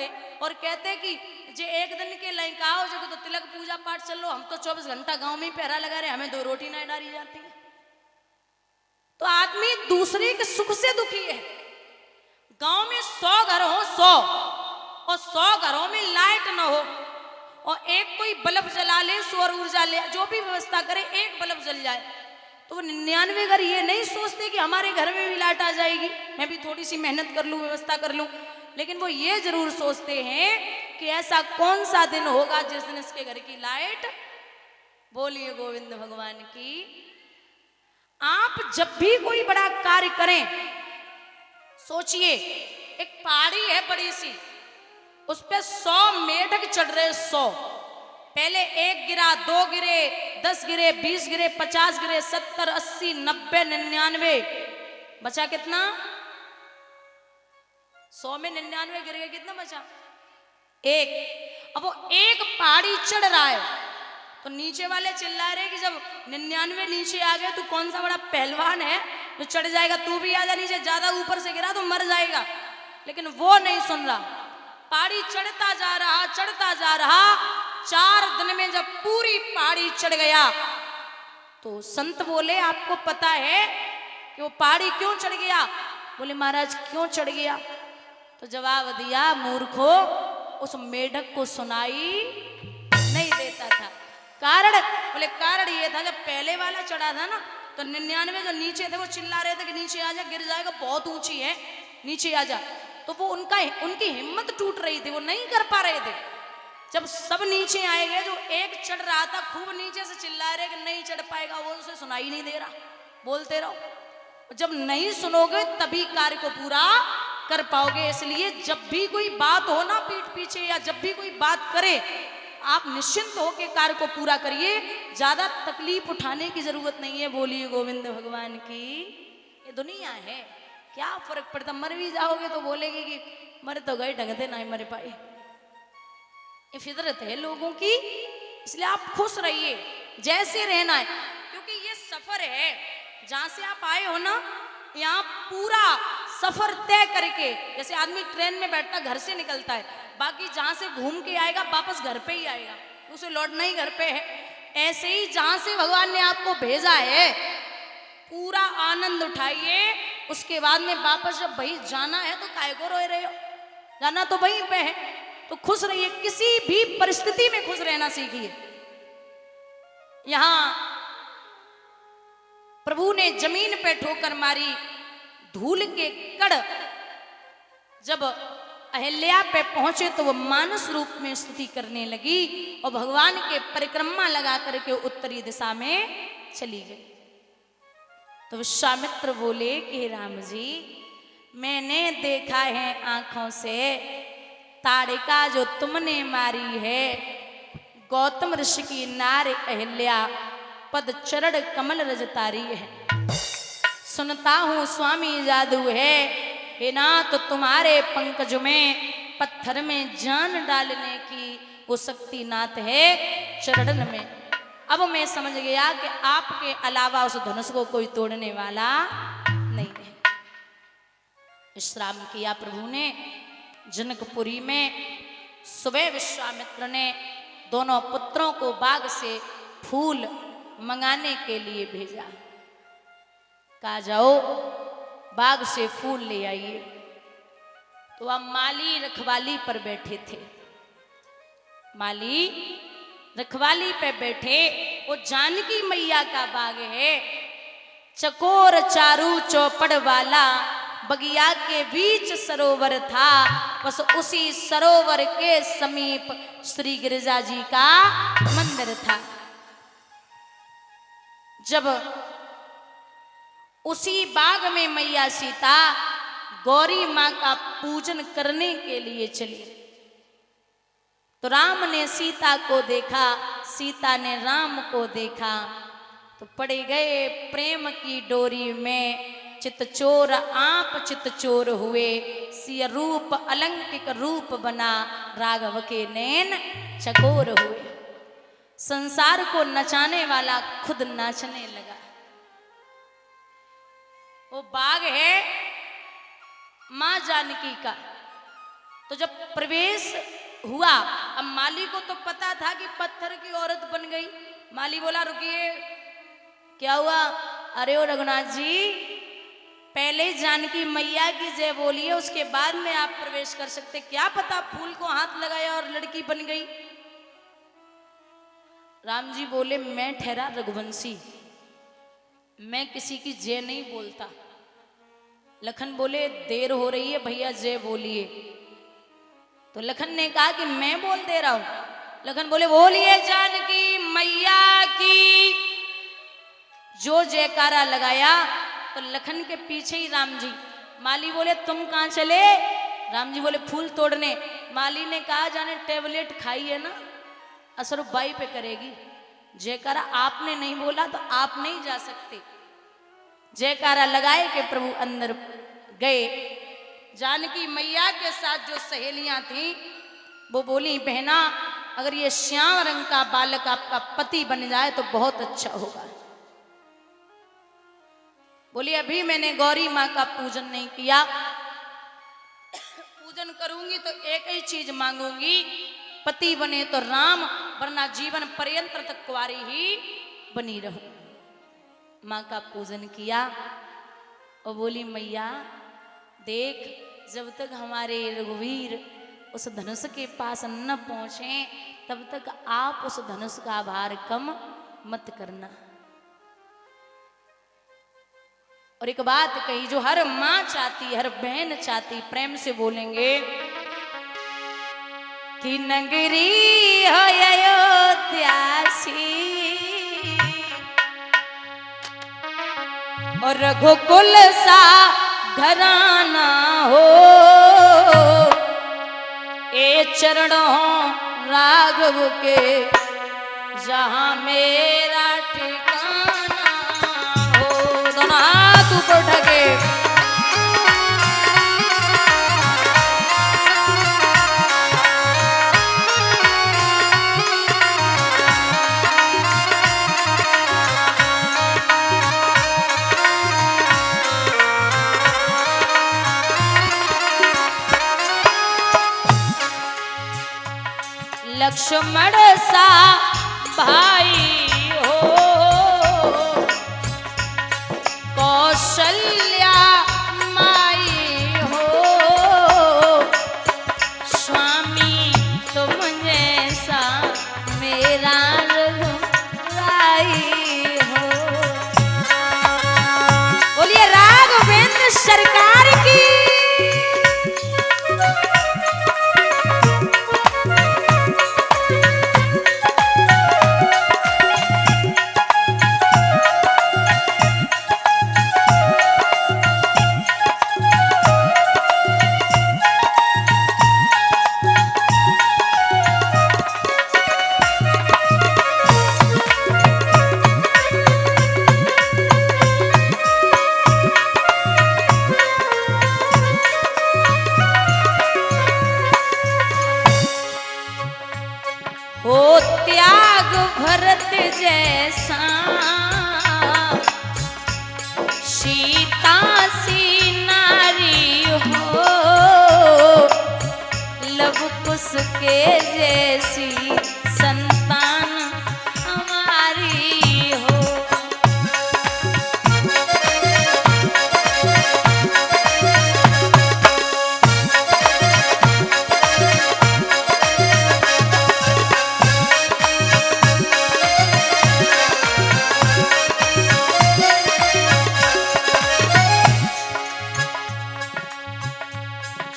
करते और कहते कि जे एक दिन के लंकाओ जब तो तिलक पूजा पाठ चल लो, हम तो 24 घंटा गांव में ही पहरा लगा रहे, हमें 2 रोटी नहीं डाली जाती है। तो आदमी दूसरे के सुख से दुखी है। गांव में 100 घर हो, 100 और 100 घरों में लाइट ना हो और एक कोई बल्ब जला ले, सौर ऊर्जा ले, जो भी व्यवस्था करे, एक बल्ब जल जाए, तो वो 99 घर ये नहीं सोचते कि हमारे घर में भी लाइट आ जाएगी, मैं भी थोड़ी सी मेहनत कर लूं, व्यवस्था कर लूं। लेकिन वो ये जरूर सोचते हैं कि ऐसा कौन सा दिन होगा जिस दिन इसके घर की लाइट, बोलिए गोविंद भगवान की। आप जब भी कोई बड़ा कार्य करें, सोचिए एक पहाड़ी है बड़ी सी, उस पे 100 मेढक चढ़ रहे, 100। पहले 1 गिरा, 2 गिरे, 10 गिरे, 20 गिरे, 50 गिरे, 70, 80, 90, 99, बचा कितना? 100 में 99 गिर गए, कितना बचा? 1। अब वो एक पहाड़ी चढ़ रहा है तो नीचे वाले चिल्ला रहे कि जब 99 नीचे आ गए तो कौन सा बड़ा पहलवान है जो चढ़ जाएगा, तू भी आजा नीचे, ज्यादा ऊपर से गिरा तो मर जाएगा। लेकिन वो नहीं सुन रहा, पहाड़ी चढ़ता जा रहा, चढ़ता जा रहा। 4 दिन में जब पूरी पहाड़ी चढ़ गया तो संत बोले, आपको पता है कि वो पहाड़ी क्यों चढ़ गया? बोले महाराज क्यों चढ़ गया? तो जवाब दिया, मूर्खो, उस मेढक को सुनाई नहीं देता था। कारण? बोले कारण ये था, जब पहले वाला चढ़ा था ना तो 99 जो नीचे थे वो चिल्ला रहे थे कि नीचे आ जा, गिर जाएगा, बहुत ऊंची है, नीचे आ जा। तो वो उनकी हिम्मत टूट रही थी, वो नहीं कर पा रहे थे। जब सब नीचे आएंगे, जो एक चढ़ रहा था खूब नीचे से चिल्ला रहे कि नहीं चढ़ पाएगा, वो उसे सुनाई नहीं दे रहा, बोलते रहो। जब नहीं सुनोगे तभी कार्य को पूरा कर पाओगे। इसलिए जब भी कोई बात हो ना पीठ पीछे, या जब भी कोई बात करे, आप निश्चिंत होकर कार्य को पूरा करिए, ज्यादा तकलीफ उठाने की जरूरत नहीं है। बोलिए गोविंद भगवान की। ये दुनिया है, क्या फर्क पड़ता, मर भी जाओगे तो बोलेगी कि मरे तो गए, ढंग से नहीं मर पाए। ये फितरत है लोगों की। इसलिए आप खुश रहिए, जैसे रहना है, क्योंकि ये सफर है। जहां से आप आए हो ना, यहाँ पूरा सफर तय करके, जैसे आदमी ट्रेन में बैठता घर से निकलता है, बाकी जहां से घूम के आएगा वापस घर पे ही आएगा, उसे लौटना ही घर पे है। ऐसे ही जहां से भगवान ने आपको भेजा है, पूरा आनंद उठाइए। उसके बाद में वापस जब भाई जाना है तो काय को रोए रहे हो, जाना तो वहीं पे है, तो खुश रहिए। किसी भी परिस्थिति में खुश रहना सीखिए। यहां प्रभु ने जमीन पे ठोकर मारी, धूल के कण जब अहिल्या पे पहुंचे तो वो मानस रूप में स्तुति करने लगी और भगवान के परिक्रमा लगा करके उत्तरी दिशा में चली गई। तो विश्वामित्र बोले कि राम जी, मैंने देखा है आंखों से, ताड़िका जो तुमने मारी है, गौतम ऋषि की नारी अहिल्या पद चरण कमल रजतारी है। सुनता हूं स्वामी जादू है, हे नाथ तुम्हारे पंकज में पत्थर में जान डालने की वो शक्ति नाथ है चरण में। अब मैं समझ गया कि आपके अलावा उस धनुष को कोई तोड़ने वाला नहीं है। विश्राम किया प्रभु ने जनकपुरी में। सुबह विश्वामित्र ने दोनों पुत्रों को बाग से फूल मंगाने के लिए भेजा। कहा जाओ बाग से फूल ले आइए। तो वह माली रखवाली पर बैठे थे। माली रखवाली पे बैठे। वो जानकी मैया का बाग है, चकोर चारू चौपड़ वाला, बगिया के बीच सरोवर था। बस उसी सरोवर के समीप श्री गिरिजा जी का मंदिर था। जब उसी बाग में मैया सीता गौरी मां का पूजन करने के लिए चली, तो राम ने सीता को देखा, सीता ने राम को देखा, तो पड़े गए प्रेम की डोरी में। चितचोर आप चितचोर हुए, सिय रूप अलंकिक रूप बना, राघव के नैन चकोर हुए। संसार को नचाने वाला खुद नाचने लगा। वो बाग है मां जानकी का। तो जब प्रवेश हुआ, अब माली को तो पता था कि पत्थर की औरत बन गई। माली बोला रुकिए, क्या हुआ? अरे ओ रघुनाथ जी, पहले जानकी मैया की जय बोलिए, उसके बाद में आप प्रवेश कर सकते। क्या पता फूल को हाथ लगाया और लड़की बन गई। राम जी बोले मैं ठहरा रघुवंशी, मैं किसी की जय नहीं बोलता। लखन बोले देर हो रही है भैया, जय बोलिए। तो लखन ने कहा कि मैं बोल दे रहा हूं। लखन बोले बोलिए जानकी मैया की। जो जयकारा लगाया तो लखन के पीछे ही राम जी। माली बोले तुम कहां चले? राम जी बोले फूल तोड़ने। माली ने कहा जाने टेबलेट खाई है ना, असर बाई पे करेगी। जयकारा आपने नहीं बोला तो आप नहीं जा सकते। जयकारा लगाए के प्रभु अंदर गए। जानकी मैया के साथ जो सहेलियां थीं वो बोली बहना, अगर ये श्याम रंग का बालक आपका पति बन जाए तो बहुत अच्छा होगा। बोली अभी मैंने गौरी माँ का पूजन नहीं किया, पूजन करूंगी तो एक ही चीज मांगूंगी, पति बने तो राम, वरना जीवन पर्यंत तक कुंवारी ही बनी रहूं। माँ का पूजन किया और बोली मैया देख, जब तक हमारे रघुवीर उस धनुष के पास न पहुंचे तब तक आप उस धनुष का भार कम मत करना। और एक बात कही जो हर माँ चाहती, हर बहन चाहती, प्रेम से बोलेंगे कि नगरी हो अयोध्या सी और रघुकुल सा घराना हो, ए चरणों राघव के जहां मेरा ठिकाना हो। दोनों हाथ ऊपर उठा के लक्ष्मण सा भाई हो, कौशल्या माई हो, स्वामी तुम जैसा मेरा रघुराई हो। बोलिए राघवेंद्र सरकार की। हो त्याग भरत जैसा, सीता सी नारी हो, लव कुश के जैसी संतान हमारी हो।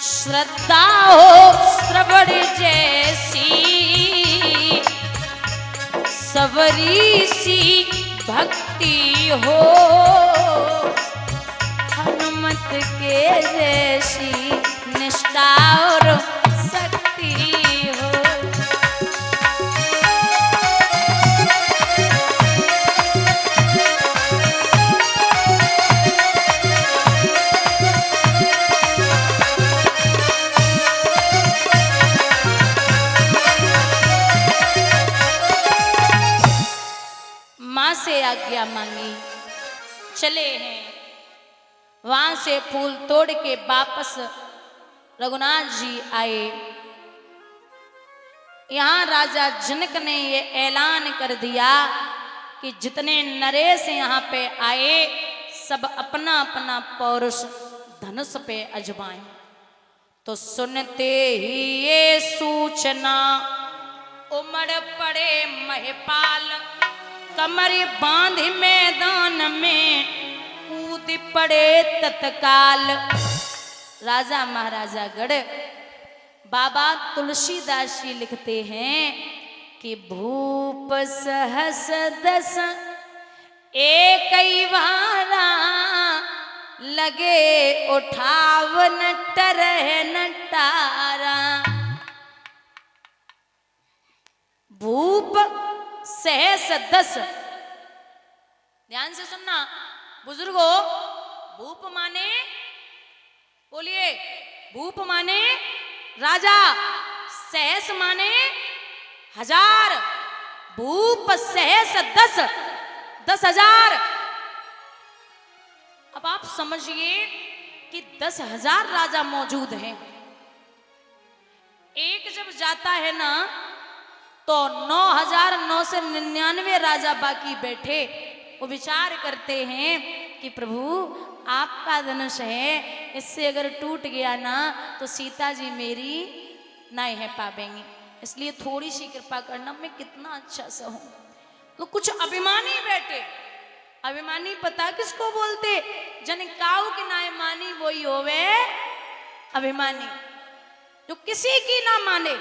श्रद्धा हो श्रवण जैसी, सबरी सी भक्ति हो, हनुमत के जैसी निष्ठा और शक्ति हो। माँ से आज्ञा मांगी, चले हैं। वहां से फूल तोड़ के वापस रघुनाथ जी आए। यहां राजा जनक ने ये ऐलान कर दिया कि जितने नरेश यहां पे आए सब अपना अपना पौरुष धनुष पे अजमाएं। तो सुनते ही ये सूचना उमड़ पड़े महिपाल, कमर बांध मैदान में कूद पड़े तत्काल। राजा महाराजा गढ़ बाबा तुलसीदास जी लिखते हैं कि भूप सहस दस एक बारा लगे उठाव नटर नटारा। भूप सहस दस, ध्यान से सुनना बुजुर्गों, भूप माने, बोलिए, भूप माने राजा, सहस माने हजार, भूप सहस दस, 10,000। अब आप समझिए कि 10,000 राजा मौजूद हैं। एक जब जाता है ना तो 9,999 राजा बाकी बैठे वो विचार करते हैं कि प्रभु आपका धनुष है, इससे अगर टूट गया ना तो सीता जी मेरी नहीं है पावेंगी, इसलिए थोड़ी सी कृपा करना, मैं कितना अच्छा सा हूं। तो कुछ अभिमानी बैठे, अभिमानी पता किसको बोलते, जन काऊ की नाय मानी वही होवे अभिमानी, जो किसी की ना माने।